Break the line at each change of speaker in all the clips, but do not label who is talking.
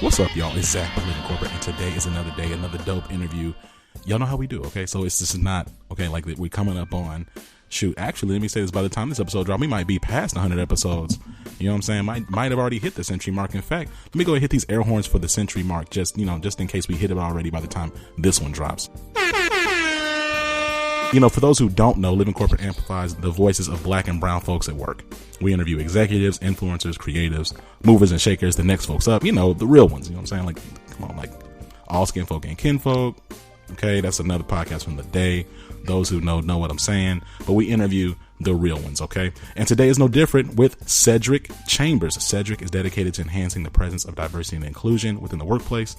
What's up, y'all? It's Zach, Living Corporate, and today is another day, another dope interview. Y'all know how we do, okay? So this is not, okay, like we're coming up on, shoot, actually, let me say this, by the time this episode drops, we might be past 100 episodes. You know what I'm saying? Might have already hit the century mark. In fact, let me go ahead and hit these air horns for the century mark, just in case we hit it already by the time this one drops. You know, for those who don't know, Living Corporate amplifies the voices of black and brown folks at work. We interview executives, influencers, creatives, movers and shakers, the next folks up, you know, the real ones, you know what I'm saying? Like, come on, like, all skin folk and kinfolk. Okay, that's another podcast from the day. Those who know what I'm saying. But we interview the real ones, okay? And today is no different with Cedric Chambers. Cedric is dedicated to enhancing the presence of diversity and inclusion within the workplace,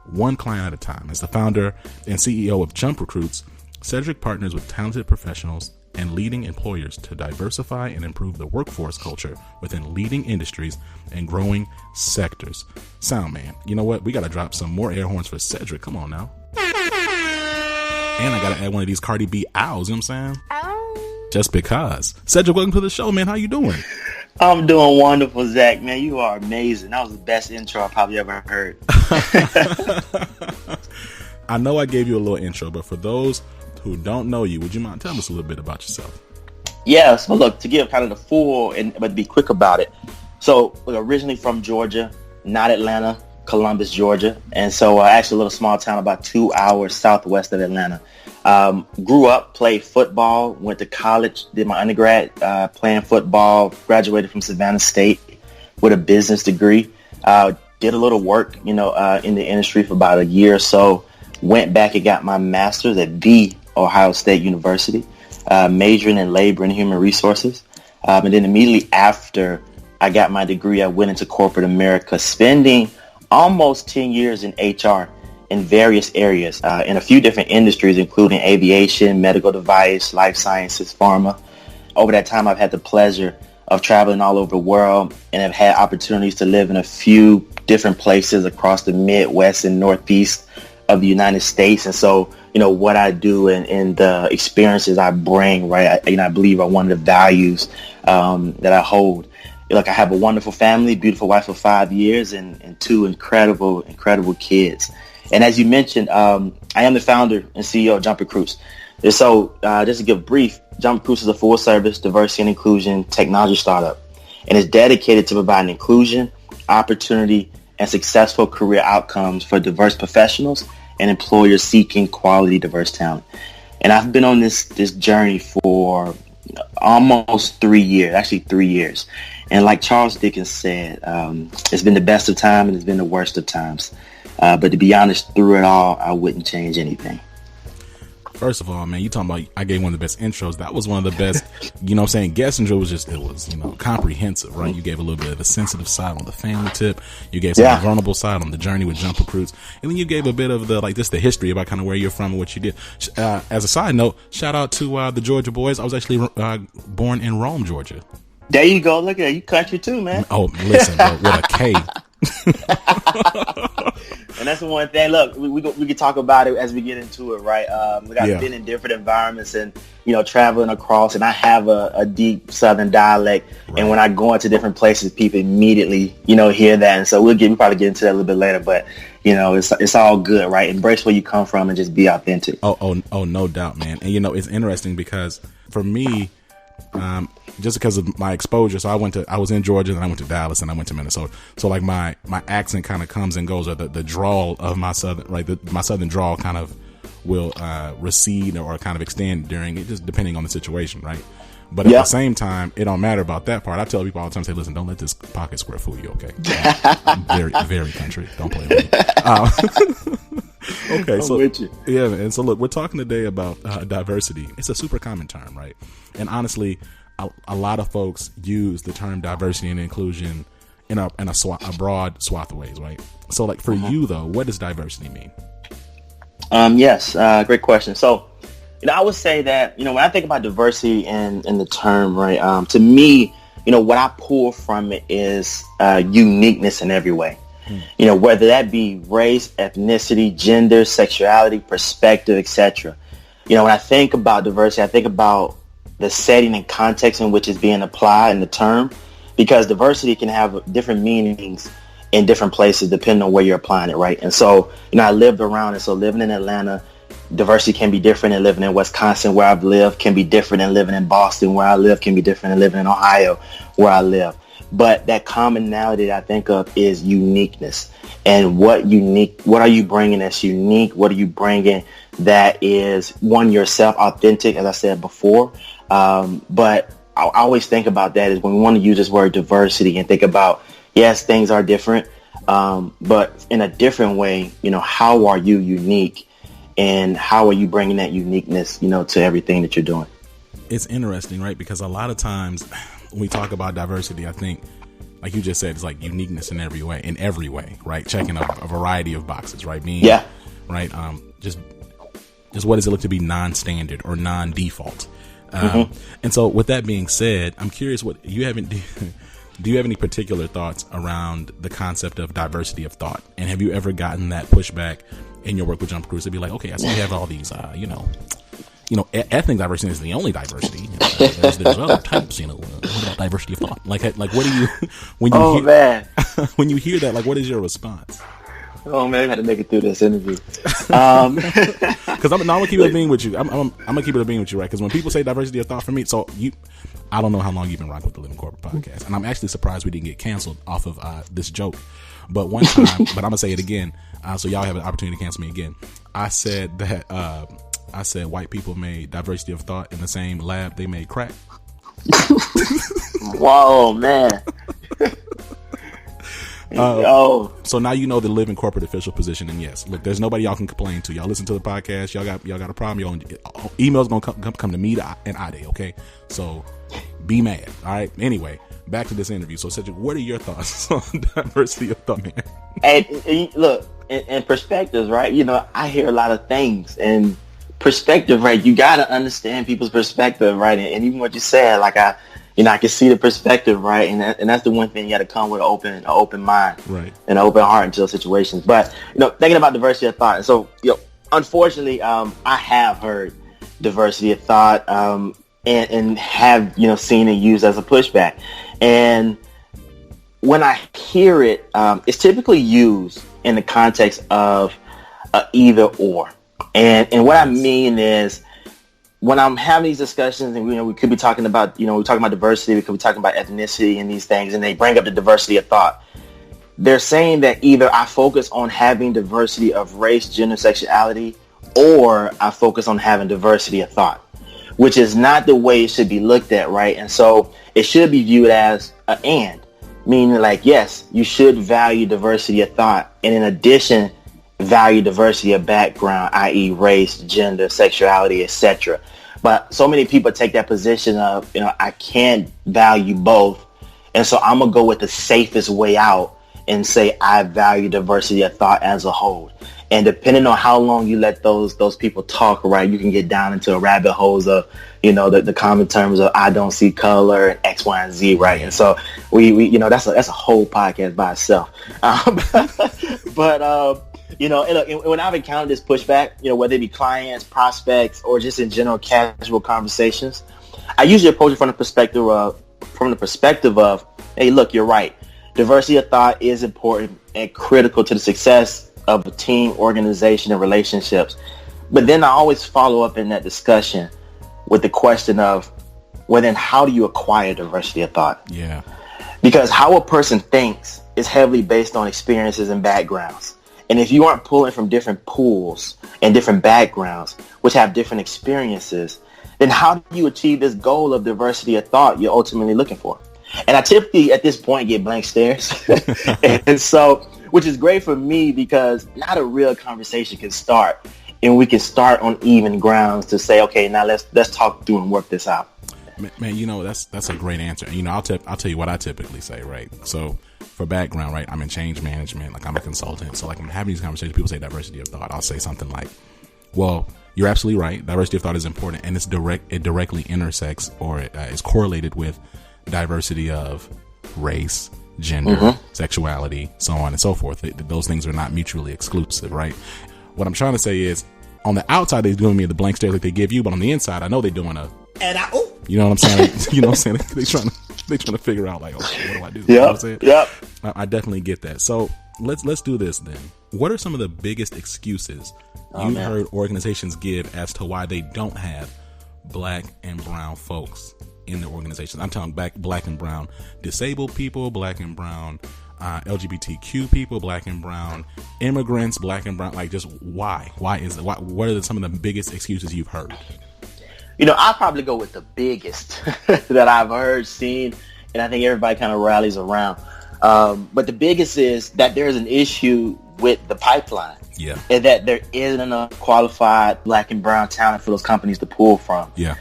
one client at a time. As the founder and CEO of Jump Recruits, Cedric partners with talented professionals and leading employers to diversify and improve the workforce culture within leading industries and growing sectors. Sound man, you know what? We got to drop some more air horns for Cedric. Come on now. And I got to add one of these Cardi B owls, you know what I'm saying? Ow. Just because. Cedric, welcome to the show, man. How you doing?
I'm doing wonderful, Zach. Man, you are amazing. That was the best intro I probably ever heard.
I know I gave you a little intro, but for those who don't know you, would you mind telling us a little bit about yourself?
Yeah, so look, to give kind of the full, but to be quick about it. So, originally from Georgia, not Atlanta, Columbus, Georgia. And so actually a little small town about 2 hours southwest of Atlanta. Grew up, played football, went to college, did my undergrad playing football, graduated from Savannah State with a business degree. Did a little work, in the industry for about a year or so. Went back and got my master's at the Ohio State University, majoring in labor and human resources. And then immediately after I got my degree, I went into corporate America, spending almost 10 years in HR in various areas, in a few different industries, including aviation, medical device, life sciences, pharma. Over that time, I've had the pleasure of traveling all over the world and have had opportunities to live in a few different places across the Midwest and Northeast of the United States. And so, what I do and the experiences I bring, right, I believe are one of the values that I hold. Like, I have a wonderful family, beautiful wife of 5 years, and two incredible kids. And as you mentioned, I am the founder and CEO of Jump Recruits. And so, just to give brief, Jump Recruits is a full-service diversity and inclusion technology startup, and is dedicated to providing inclusion, opportunity, and successful career outcomes for diverse professionals and employers seeking quality, diverse talent. And I've been on this journey for almost 3 years, actually 3 years. And like Charles Dickens said, it's been the best of times and it's been the worst of times. But to be honest, through it all, I wouldn't change anything.
First of all, man, you talking about I gave one of the best intros. That was one of the best, guest intro was just, it was, comprehensive, right? You gave a little bit of the sensitive side on the family tip. You gave some vulnerable side on the journey with Jump Recruits. And then you gave a bit of the, the history about kind of where you're from and what you did. As a side note, shout out to the Georgia boys. I was actually born in Rome, Georgia.
There you go. Look at you, country too, man.
Oh, listen, bro, with a K.
And that's the one thing. Look, we can talk about it as we get into it, right? I've been in different environments and traveling across, and I have a deep Southern dialect. Right. And when I go into different places, people immediately hear that. And so we'll probably get into that a little bit later. But it's all good, right? Embrace where you come from and just be authentic.
Oh, no doubt, man. And it's interesting because for me, just because of my exposure, so I was in Georgia, and I went to Dallas, and I went to Minnesota. So like my accent kind of comes and goes, or the drawl of my southern, my southern drawl kind of will recede or kind of extend during it, just depending on the situation, right? But at the same time, it don't matter about that part. I tell people all the time, say, listen, don't let this pocket square fool you, okay? Very, very country. Don't play with me. Okay, so yeah, and so look, we're talking today about diversity. It's a super common term, right? And honestly, a lot of folks use the term diversity and inclusion in a broad swath of ways, right? So, like for you though, what does diversity mean?
Yes, great question. So, I would say that when I think about diversity and the term, right, to me, what I pull from it is uniqueness in every way. Whether that be race, ethnicity, gender, sexuality, perspective, etc. When I think about diversity, I think about the setting and context in which it's being applied in the term, because diversity can have different meanings in different places depending on where you're applying it, right? And so, I lived around it. So living in Atlanta, diversity can be different than living in Wisconsin, where I've lived, can be different than living in Boston, where I live, can be different than living in Ohio, where I live. But that commonality that I think of is uniqueness. And what are you bringing that's unique? What are you bringing that is, one, yourself, authentic, as I said before. But I always think about that is when we want to use this word diversity and think about, yes, things are different, but in a different way, how are you unique and how are you bringing that uniqueness, to everything that you're doing?
It's interesting, right? Because a lot of times when we talk about diversity, I think, like you just said, it's like uniqueness in every way, right? Checking a variety of boxes, right? Right. Just what does it look to be non-standard or non-default? And so with that being said, I'm curious do you have any particular thoughts around the concept of diversity of thought? And have you ever gotten that pushback in your work with Jump Cruise to be like, okay, I see you have all these, ethnic diversity is the only diversity. There's other types, what about diversity of thought? Like what do you, when you hear that, like, what is your response?
Oh man, I had to make it through this interview.
Because I'm gonna keep it being with you. I'm gonna keep it being with you, right? Because when people say diversity of thought, for me, I don't know how long you've been rocking with the Living Corporate podcast, and I'm actually surprised we didn't get canceled off of this joke. But one time, but I'm gonna say it again, so y'all have an opportunity to cancel me again. I said that white people made diversity of thought in the same lab they made crack.
Whoa, man.
So now you know the Living Corporate official position, and yes, look, there's nobody y'all can complain to. Y'all listen to the podcast. Y'all got a problem. Emails gonna come to me and Ade. Okay, so be mad. All right. Anyway, back to this interview. So Cedric, what are your thoughts on diversity of thought, man?
And look, and perspectives, right? I hear a lot of things and perspective, right? You got to understand people's perspective, right? And even what you said, like I can see the perspective, right? And that's the one thing you got to come with an open mind, right, and an open heart into those situations. But thinking about diversity of thought, and so unfortunately, I have heard diversity of thought, and have seen it used as a pushback. And when I hear it, it's typically used in the context of either or. And what I mean is, when I'm having these discussions, and we could be talking about, we're talking about diversity, we could be talking about ethnicity and these things, and they bring up the diversity of thought. They're saying that either I focus on having diversity of race, gender, sexuality, or I focus on having diversity of thought, which is not the way it should be looked at, right? And so it should be viewed as an and, meaning like, yes, you should value diversity of thought, and in addition, value diversity of background, i.e. race, gender, sexuality, etc. But so many people take that position of, I can't value both, and so I'm gonna go with the safest way out and say I value diversity of thought as a whole. And depending on how long you let those people talk, right, you can get down into a rabbit holes of, the common terms of I don't see color and X, Y, and Z, right? And so we that's a whole podcast by itself. And when I've encountered this pushback, whether it be clients, prospects, or just in general casual conversations, I usually approach it from the perspective of, hey, look, you're right. Diversity of thought is important and critical to the success of a team, organization, and relationships. But then I always follow up in that discussion with the question of, well, then how do you acquire diversity of thought?
Yeah.
Because how a person thinks is heavily based on experiences and backgrounds. And if you aren't pulling from different pools and different backgrounds, which have different experiences, then how do you achieve this goal of diversity of thought you're ultimately looking for? And I typically at this point get blank stares. And so, which is great for me because not a real conversation can start, and we can start on even grounds to say, okay, now let's talk through and work this out.
Man, that's a great answer. I'll tell you what I typically say, right? So for background, right, I'm in change management, like I'm a consultant. So like I'm having these conversations, people say diversity of thought. I'll say something like, well, you're absolutely right. Diversity of thought is important, and it directly intersects or is correlated with diversity of race, gender, sexuality, so on and so forth. Those things are not mutually exclusive, right? What I'm trying to say is, on the outside, they're giving me the blank stare like they give you, but on the inside, I know they're doing you know what I'm saying? You know what I'm saying? They're trying to. They're trying to figure out like, okay, what do I do?
Yep.
You know what I'm saying?
Yep.
I definitely get that. So let's do this then. What are some of the biggest excuses you've heard organizations give as to why they don't have black and brown folks in their organizations? I'm talking black and brown disabled people, black and brown LGBTQ people, black and brown immigrants, black and brown. Like, just why? Why is it? What are some of the biggest excuses you've heard?
I'll probably go with the biggest that I've heard, seen, and I think everybody kind of rallies around. But the biggest is that there's an issue with the pipeline.
Yeah.
And that there isn't enough qualified black and brown talent for those companies to pull from.
Yeah.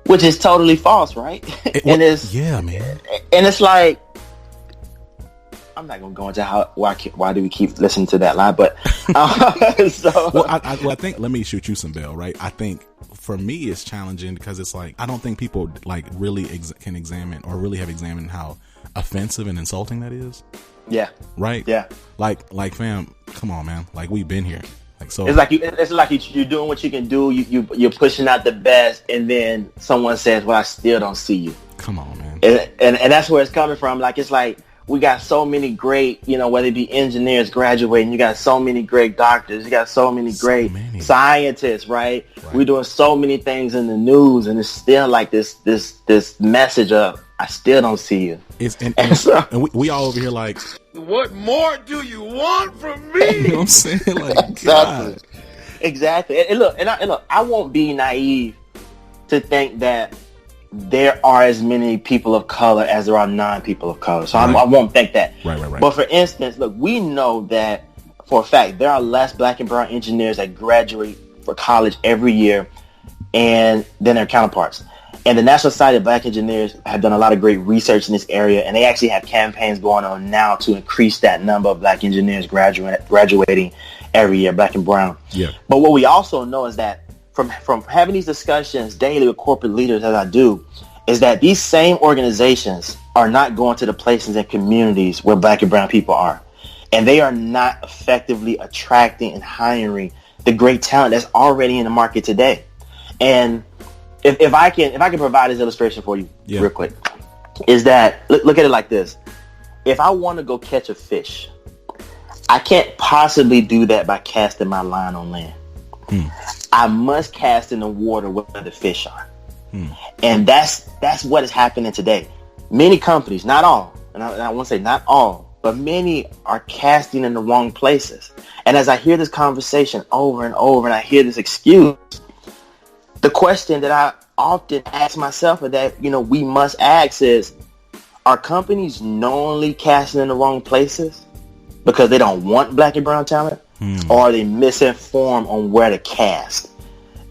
Which is totally false, right?
Yeah, man.
And it's like, I'm not going to go into why do we keep listening to that lie, but
I think, let me shoot you some bail, right? I think for me it's challenging because it's like, I don't think people like really can examine or really have examined how offensive and insulting that is.
Yeah.
Right?
Yeah.
Like fam, come on, man. Like, we've been here. Like, so
it's like you're doing what you can do. You're pushing out the best, and then someone says, "Well, I still don't see you."
Come on, man.
And that's where it's coming from. Like, it's like we got so many great, whether it be engineers graduating, you got so many great doctors, you got so many great scientists, right? We're doing so many things in the news, and it's still like this message of, I still don't see you.
And we all over here like,
what more do you want from me?
You know what I'm saying? Like, God.
Exactly. And look, I won't be naive to think that there are as many people of color as there are non-people of color. So I won't think that.
Right.
But for instance, look, we know that for a fact there are less black and brown engineers that graduate for college every year and than their counterparts. And the National Society of Black Engineers have done a lot of great research in this area, and they actually have campaigns going on now to increase that number of black engineers graduating every year, black and brown.
Yeah.
But what we also know is that from having these discussions daily with corporate leaders, as I do, is that these same organizations are not going to the places and communities where black and brown people are. And they are not effectively attracting and hiring the great talent that's already in the market today. And if I can provide this illustration for you real quick, is that, look at it like this. If I want to go catch a fish, I can't possibly do that by casting my line on land. I must cast in the water where the fish are. And that's what is happening today. Many companies, not all, and I want to say not all, but many are casting in the wrong places. And as I hear this conversation over and over, and I hear this excuse, the question that I often ask myself, or that we must ask, is: are companies knowingly casting in the wrong places because they don't want black and brown talent, or are they misinformed on where to cast?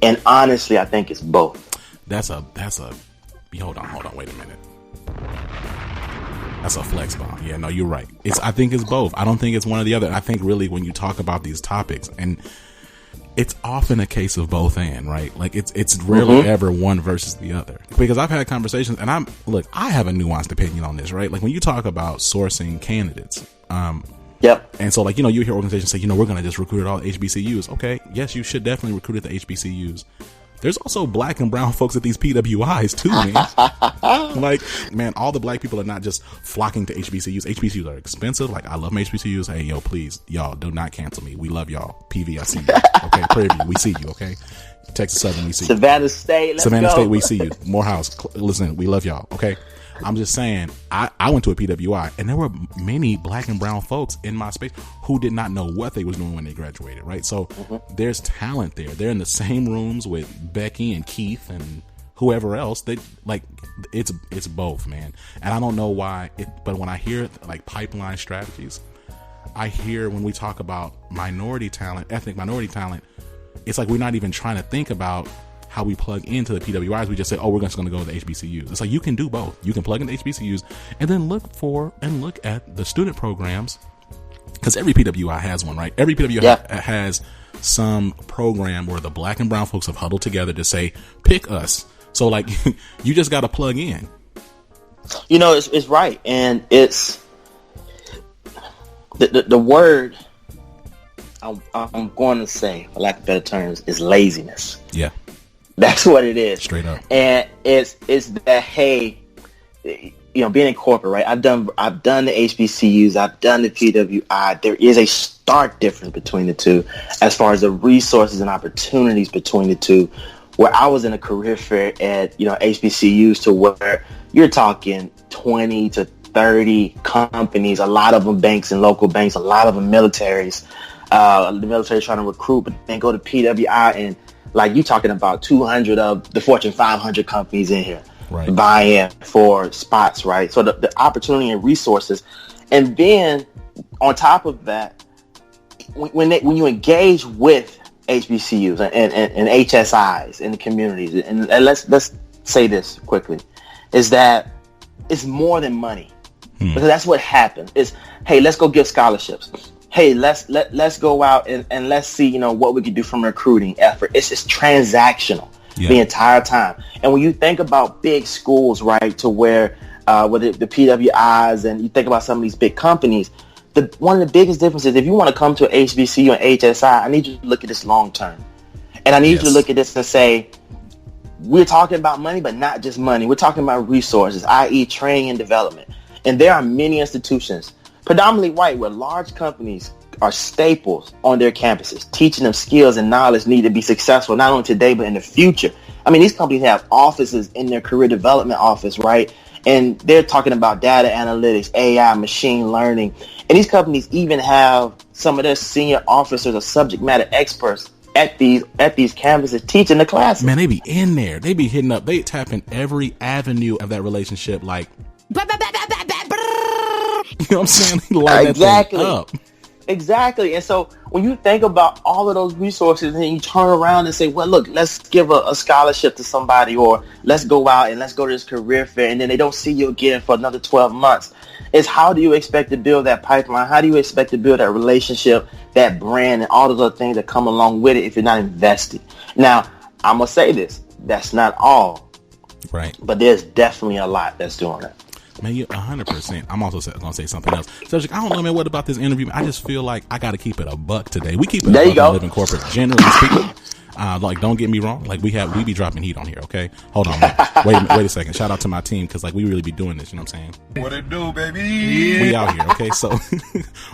And honestly, I think it's both.
That's a hold on, wait a minute. That's a flex bomb. Yeah, no, you're right. I think it's both. I don't think it's one or the other. I think really when you talk about these topics, and it's often a case of both and, right? Like it's rarely ever one versus the other. Because I've had conversations, and I have a nuanced opinion on this, right? Like when you talk about sourcing candidates,
Yep.
And so, like, you hear organizations say, we're going to just recruit at all HBCUs. Okay, yes, you should definitely recruit at the HBCUs. There's also black and brown folks at these PWIs too, man. Like, man, all the black people are not just flocking to HBCUs. HBCUs are expensive. Like, I love my HBCUs. Hey, yo, please, y'all, do not cancel me. We love y'all. PV, I see you. Okay, Prairie View, we see you. Okay, Texas Southern, we see you.
Savannah State,
Savannah State, we see you. Morehouse, listen, we love y'all. Okay. I'm just saying, I went to a PWI, and there were many black and brown folks in my space who did not know what they was doing when they graduated, right? So there's talent there. They're in the same rooms with Becky and Keith and whoever else. They like it's both, man. And I don't know why, but when I hear like pipeline strategies, I hear when we talk about minority talent, ethnic minority talent, it's like we're not even trying to think about how we plug into the PWIs. We just say, we're just going to go to the HBCUs. It's like you can do both. You can plug into HBCUs and then look at the student programs, because every PWI has one, right? Every PWI has some program where the black and brown folks have huddled together to say, pick us. So like you just got to plug in.
It's right, and it's the word I'm going to say, for lack of better terms, is laziness.
Yeah.
That's what it is.
Straight up.
And it's that, hey, being in corporate, right? I've done the HBCUs, I've done the PWI. There is a stark difference between the two as far as the resources and opportunities between the two. Where I was in a career fair at, HBCUs, to where you're talking 20 to 30 companies, a lot of them banks and local banks, a lot of them militaries. The military trying to recruit, but then go to PWI and like you talking about 200 of the Fortune 500 companies in here. Right. Buy-in for spots, right? So the opportunity and resources. And then on top of that, when you engage with HBCUs and HSIs in the communities, and let's say this quickly, is that it's more than money. Because that's what happened. Is, hey, let's go give scholarships. Hey, let's go out and let's see, what we can do from a recruiting effort. It's just transactional. Yeah. The entire time. And when you think about big schools, right, to where with the PWIs, and you think about some of these big companies, one of the biggest differences, if you want to come to an HBCU and HSI, I need you to look at this long term. And I need you to look at this and say, we're talking about money, but not just money. We're talking about resources, i.e. training and development. And there are many institutions, predominantly white, where large companies are staples on their campuses, teaching them skills and knowledge needed to be successful, not only today, but in the future. I mean, these companies have offices in their career development office, right? And they're talking about data analytics, AI, machine learning. And these companies even have some of their senior officers or subject matter experts at these campuses teaching the classes.
Man, they be in there. They be hitting up. They tap in every avenue of that relationship, like, you know what I'm saying? Light
exactly.
That thing up.
Exactly. And so when you think about all of those resources and you turn around and say, well, look, let's give a scholarship to somebody, or let's go out and let's go to this career fair, and then they don't see you again for another 12 months. It's how do you expect to build that pipeline? How do you expect to build that relationship, that brand, and all those other things that come along with it if you're not invested? Now, I'm going to say this. That's not all.
Right.
But there's definitely a lot that's doing that.
Man, you 100%. I'm also going to say something else. Cedric, I don't know, man, what about this interview? I just feel like I got to keep it a buck today. We keep it
there
a buck in Living Corporate, generally speaking. Like, don't get me wrong. Like, we be dropping heat on here, okay? Hold on. Wait a second. Shout out to my team, because, like, we really be doing this, you know what I'm saying?
What it do, baby?
We out here, okay? So,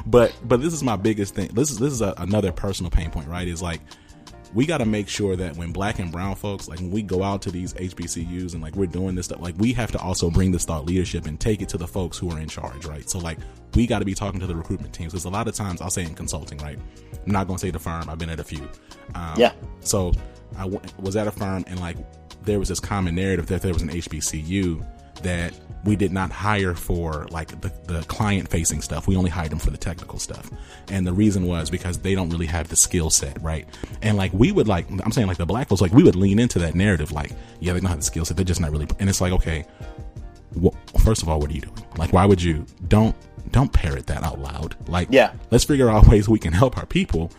but this is my biggest thing. This is another personal pain point, right? Is like, we got to make sure that when black and brown folks, like when we go out to these HBCUs and like we're doing this stuff, like we have to also bring this thought leadership and take it to the folks who are in charge, right? So like we got to be talking to the recruitment teams, because a lot of times I'll say in consulting, right? I'm not going to say the firm. I've been at a few. So I was at a firm, and like there was this common narrative that there was an HBCU that we did not hire for like the client facing stuff. We only hired them for the technical stuff. And the reason was because they don't really have the skill set, right? And like we would, like, I'm saying, like the black folks, like we would lean into that narrative, like, yeah, they don't have the skill set, they're just not really. And it's like, okay, well, first of all, what are you doing? Like, why would you don't parrot that out loud? Like, yeah, let's figure out ways we can help our people.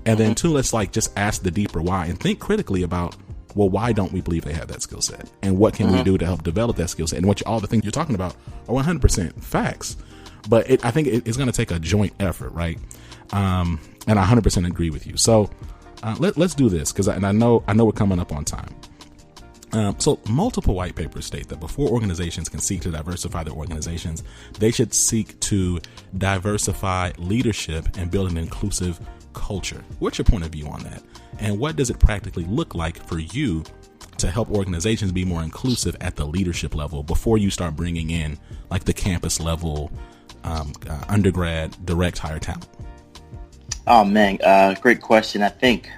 And then two, let's like just ask the deeper why and think critically about, well, why don't we believe they have that skill set? And what can we do to help develop that skill set? And all the things you're talking about are 100% facts. But I think it's going to take a joint effort, right? And I 100% agree with you. So let's do this, because I know we're coming up on time. So multiple white papers state that before organizations can seek to diversify their organizations, they should seek to diversify leadership and build an inclusive culture. What's your point of view on that? And what does it practically look like for you to help organizations be more inclusive at the leadership level before you start bringing in like the campus level, undergrad, direct hire talent?
Oh man, great question. I think,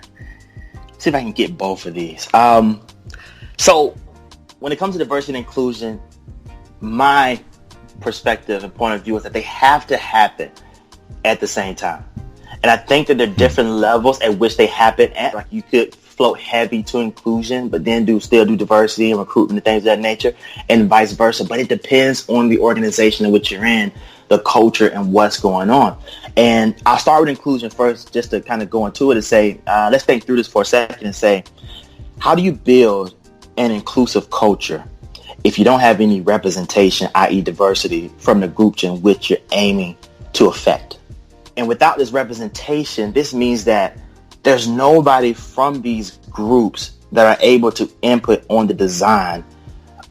see if I can get both of these. So when it comes to diversity and inclusion, my perspective and point of view is that they have to happen at the same time. And I think that there are different levels at which they happen at. Like you could float heavy to inclusion, but then still do diversity and recruitment and things of that nature, and vice versa. But it depends on the organization in which you're in, the culture, and what's going on. And I'll start with inclusion first, just to kind of go into it and say, let's think through this for a second and say, how do you build an inclusive culture if you don't have any representation, i.e. diversity, from the groups in which you're aiming to affect? And without this representation, this means that there's nobody from these groups that are able to input on the design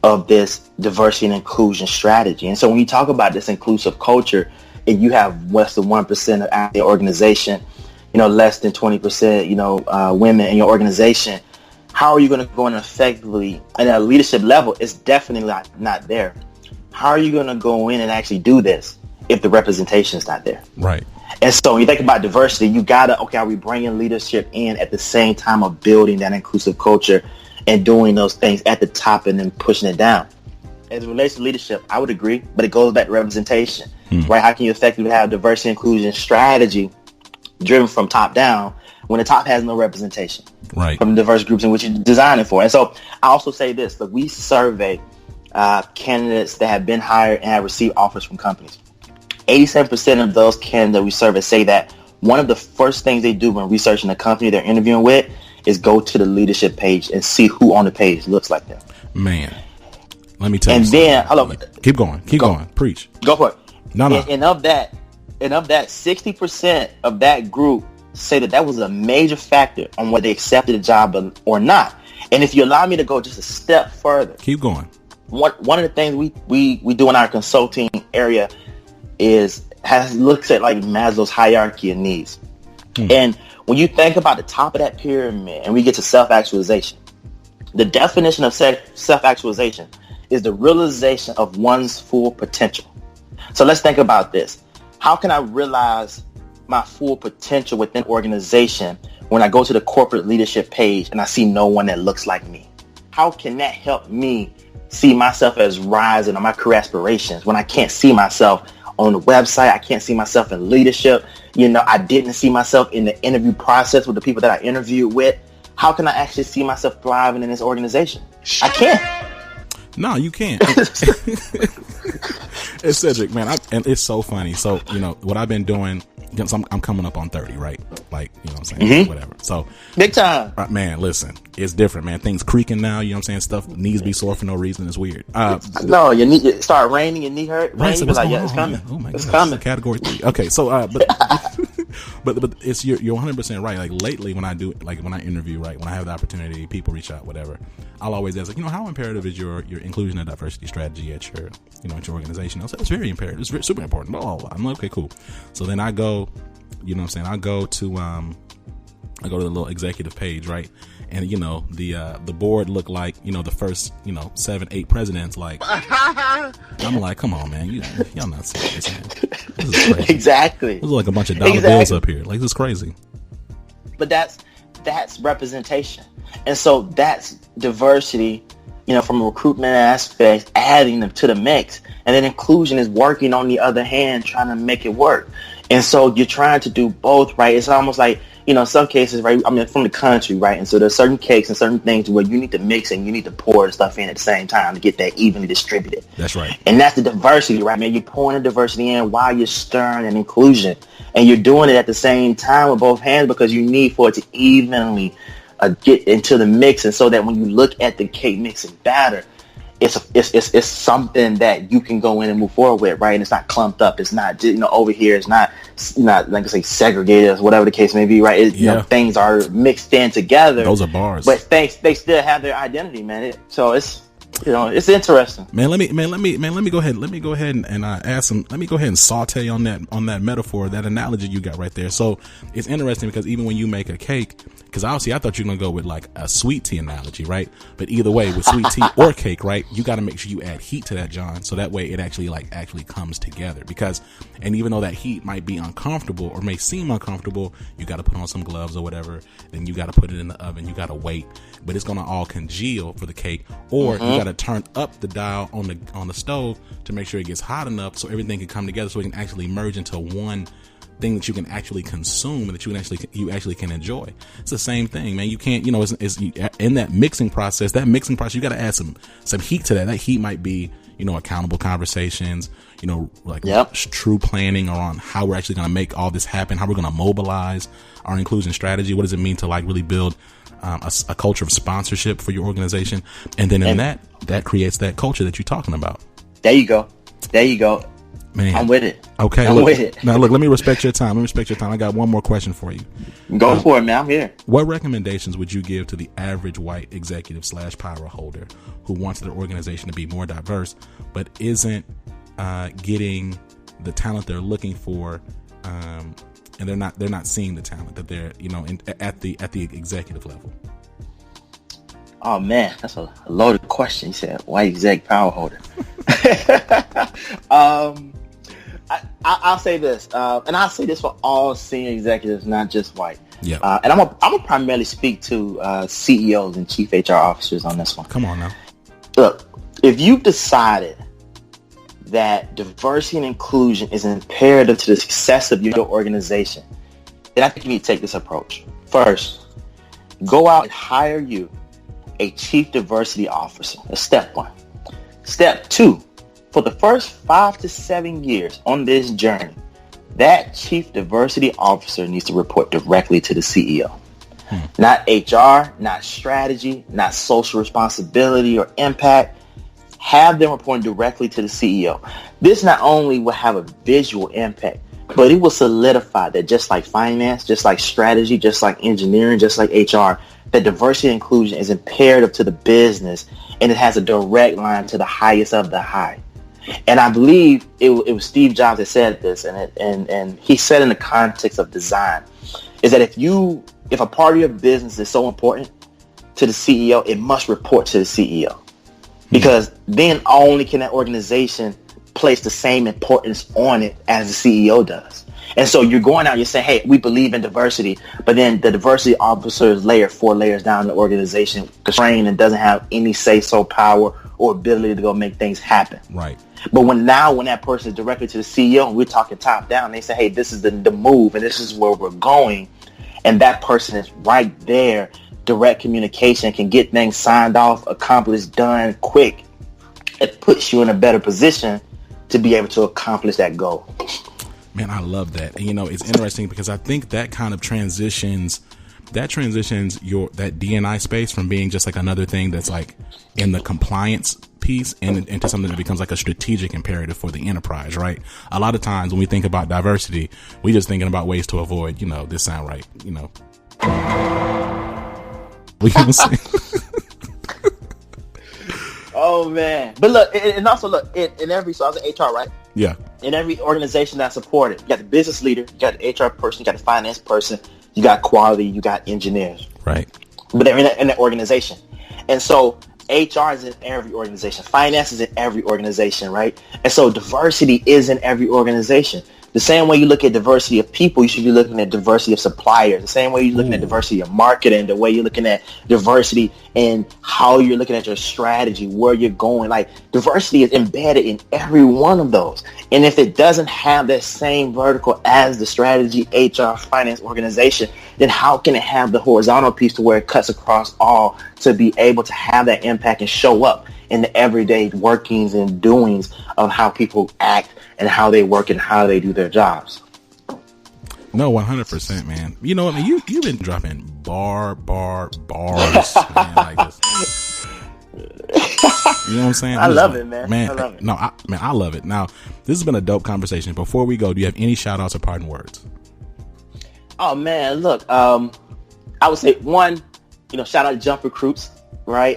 of this diversity and inclusion strategy. And so when you talk about this inclusive culture, and you have less than 1% of the organization, less than 20%, women in your organization, how are you going to go in effectively at a leadership level? It's definitely not there. How are you going to go in and actually do this if the representation is not there?
Right.
And so when you think about diversity, you gotta, are we bringing leadership in at the same time of building that inclusive culture and doing those things at the top and then pushing it down? As it relates to leadership, I would agree, but it goes back to representation, right? How can you effectively have diversity inclusion strategy driven from top down when the top has no representation,
right,
from diverse groups in which you're designing for? And so I also say this, that we survey candidates that have been hired and have received offers from companies. 87% of those candidates we survey say that one of the first things they do when researching the company they're interviewing with is go to the leadership page and see who on the page looks like them.
Man, let me tell you.
And then, hello,
keep going, preach.
Go for it.
No.
And of that, 60% of that group say that was a major factor on whether they accepted a job or not. And if you allow me to go just a step further,
keep going.
One of the things we do in our consulting area looks at like Maslow's hierarchy of needs. And when you think about the top of that pyramid and we get to self-actualization, the definition of self-actualization is the realization of one's full potential. So let's think about this. How can I realize my full potential within organization when I go to the corporate leadership page and I see no one that looks like me? How can that help me see myself as rising on my career aspirations when I can't see myself on the website? I can't see myself in leadership. I didn't see myself in the interview process with the people that I interviewed with. How can I actually see myself thriving in this organization? I can't.
No, you can't. It's Cedric, man. And it's so funny. So, what I've been doing, I'm coming up on 30, right? Like, what I'm saying? Mm-hmm. Whatever. So,
big time.
Man, listen, it's different, man. Things creaking now, you know what I'm saying? Stuff, knees be sore for no reason. It's weird.
No, your knee, it start raining, your knee hurt.
Right, so
it's coming.
Oh my God.
It's coming.
Category 3. Okay, so, but it's, you're 100% right. Like lately when I interview, right, when I have the opportunity, people reach out, whatever, I'll always ask, how imperative is your inclusion and diversity strategy at your, at your organization? I'll say, it's very imperative. It's super important. Blah, blah, blah. I'm like, okay, cool. So then I go, I go to the little executive page, right? And, the board look like, the first, 7-8 presidents, like, I'm like, come on, man, y'all not serious, man. This is crazy.
Exactly.
This is like a bunch of dollar bills up here. Like, this is crazy.
But that's representation. And so that's diversity, from a recruitment aspect, adding them to the mix. And then inclusion is working on the other hand, trying to make it work. And so you're trying to do both, right? It's almost like, in some cases, right? I mean, from the country, right? And so there's certain cakes and certain things where you need to mix and you need to pour the stuff in at the same time to get that evenly distributed.
That's right.
And that's the diversity, right, man? You're pouring the diversity in while you're stirring an inclusion. And you're doing it at the same time with both hands because you need for it to evenly get into the mix. And so that when you look at the cake mixing batter, it's something that you can go in and move forward with, right? And it's not clumped up. It's not, over here. It's not like I say, segregated, whatever the case may be, right? Things are mixed in together.
Those are bars.
But they still have their identity, man. So it's interesting.
Man, let me go ahead and add some. Let me go ahead and saute on that metaphor, that analogy you got right there. So it's interesting because even when you make a cake, because obviously I thought you were gonna go with like a sweet tea analogy, right? But either way, with sweet tea or cake, right, you got to make sure you add heat to that, John, so that way it actually comes together. And even though that heat might be uncomfortable or may seem uncomfortable, you got to put on some gloves or whatever. Then you got to put it in the oven. You got to wait, but it's gonna all congeal for the cake, or you got to turn up the dial on the stove to make sure it gets hot enough so everything can come together so it can actually merge into one thing that you can actually consume and that you actually can enjoy. It's the same thing, man. You can't, it's in that mixing process, you got to add some heat to that. That heat might be, accountable conversations, true planning around how we're actually going to make all this happen, how we're going to mobilize our inclusion strategy. What does it mean to like really build a culture of sponsorship for your organization? And then that creates that culture that you're talking about.
There you go. Man. I'm with it.
Okay,
I'm with it.
Now, look, let me respect your time. I got one more question for you.
Go for it, man. I'm here.
What recommendations would you give to the average white executive / power holder who wants their organization to be more diverse, but isn't getting the talent they're looking for, and they're not seeing the talent that they're at the executive level?
Oh man, that's a loaded question. You said white exec power holder. I'll say this, and I'll say this for all senior executives, not just white.
Yeah.
And I'm gonna primarily speak to CEOs and chief HR officers on this one.
Come on now.
Look, if you've decided that diversity and inclusion is imperative to the success of your organization, then I think you need to take this approach. First, go out and hire you a chief diversity officer. That's step one. Step two, for the first 5 to 7 years on this journey, that chief diversity officer needs to report directly to the CEO. Not HR, not strategy, not social responsibility or impact. Have them reporting directly to the CEO. This not only will have a visual impact, but it will solidify that just like finance, just like strategy, just like engineering, just like HR, that diversity and inclusion is imperative to the business, and it has a direct line to the highest of the high. And I believe it was Steve Jobs that said this, and he said in the context of design, is that if a part of your business is so important to the CEO, it must report to the CEO. Because then only can that organization place the same importance on it as the CEO does. And so you're going out, you're saying, hey, we believe in diversity, but then the diversity officer is 4 layers down in the organization, constrained and doesn't have any say-so power or ability to go make things happen.
Right.
But when that person is directly to the CEO, and we're talking top down, they say, hey, this is the move and this is where we're going. And that person is right there. Direct communication can get things signed off, accomplished, done quick. It puts you in a better position to be able to accomplish that goal.
Man, I love that. And, it's interesting because I think that kind of transitions that D&I space from being just like another thing that's like in the compliance piece and into something that becomes like a strategic imperative for the enterprise, right? A lot of times when we think about diversity, we just thinking about ways to avoid, this sound right, We can see.
Oh man! But look, and also look in every. So I was in HR, right?
Yeah.
In every organization that's supported, you got the business leader, you got the HR person, you got the finance person, you got quality, you got engineers.
Right.
But they're in that organization, and so HR is in every organization. Finance is in every organization, right? And so diversity is in every organization. The same way you look at diversity of people, you should be looking at diversity of suppliers. The same way you're looking at diversity of marketing, the way you're looking at diversity in how you're looking at your strategy, where you're going. Like diversity is embedded in every one of those. And if it doesn't have that same vertical as the strategy, HR, finance organization, then how can it have the horizontal piece to where it cuts across all to be able to have that impact and show up in the everyday workings and doings of how people act and how they work and how they do their jobs?
No, 100%, man. You know what, man? You've been dropping bars, man, like this. You know what I'm saying?
I love it, man. I love it.
No, I love it. Now, this has been a dope conversation. Before we go, do you have any shout outs or parting words?
Oh man, look, I would say one, shout out to Jump Recruits, right?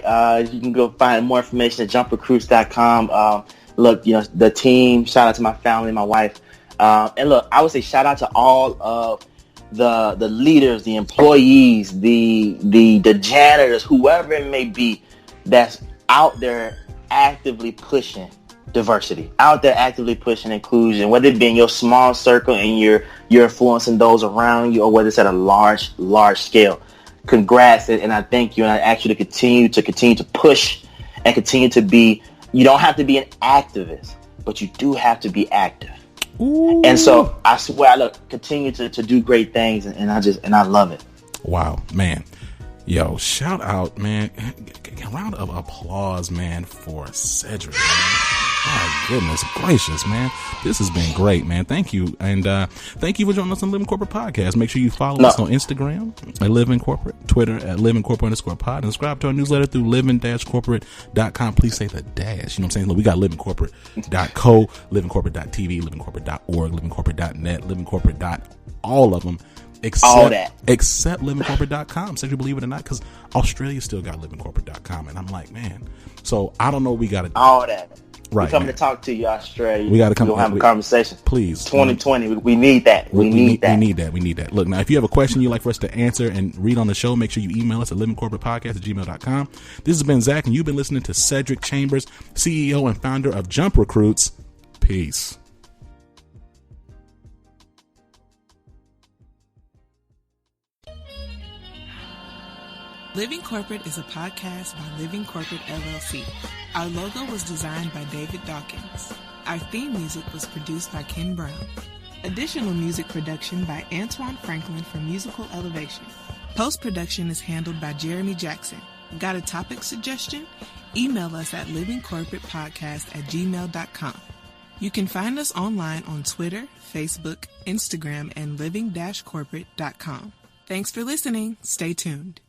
You can go find more information at jumprecruits.com. Look, the team, shout out to my family, my wife. And look, I would say shout out to all of the leaders, the employees, the janitors, whoever it may be that's out there actively pushing diversity, out there actively pushing inclusion, whether it be in your small circle and you're influencing those around you, or whether it's at a large scale. Congrats, and I thank you, and I ask you to continue to push and continue to be. You don't have to be an activist, but you do have to be active. Ooh. And so I swear, continue to do great things, and I love it. Wow,
man. Yo, shout out, man. A round of applause, man, for Cedric, man. My goodness gracious, man. This has been great, man. Thank you. And thank you for joining us on Living Corporate Podcast. Make sure you follow us on Instagram at Living Corporate, Twitter at Living Corporate _pod, and subscribe to our newsletter through living-corporate.com. Please say the dash. You know what I'm saying? Look, we got livingcorporate.co, livingcorporate.tv, livingcorporate.org, livingcorporate.net, livingcorporate. All of them. Except livingcorporate.com. Said you believe it or not, because Australia still got livingcorporate.com. And I'm like, man. So I don't know what we got to do.
All that.
Right.
We're coming to talk to you, Australia.
We got to come.
We'll have a conversation.
Please.
2020. We need that. We need that.
We need that. Look, now, if you have a question you'd like for us to answer and read on the show, make sure you email us at livingcorporatepodcast@gmail.com. This has been Zach, and you've been listening to Cedric Chambers, CEO and founder of Jump Recruits. Peace.
Living Corporate is a podcast by Living Corporate LLC. Our logo was designed by David Dawkins. Our theme music was produced by Ken Brown. Additional music production by Antoine Franklin for Musical Elevation. Post-production is handled by Jeremy Jackson. Got a topic suggestion? Email us at livingcorporatepodcast@gmail.com. You can find us online on Twitter, Facebook, Instagram, and living-corporate.com. Thanks for listening. Stay tuned.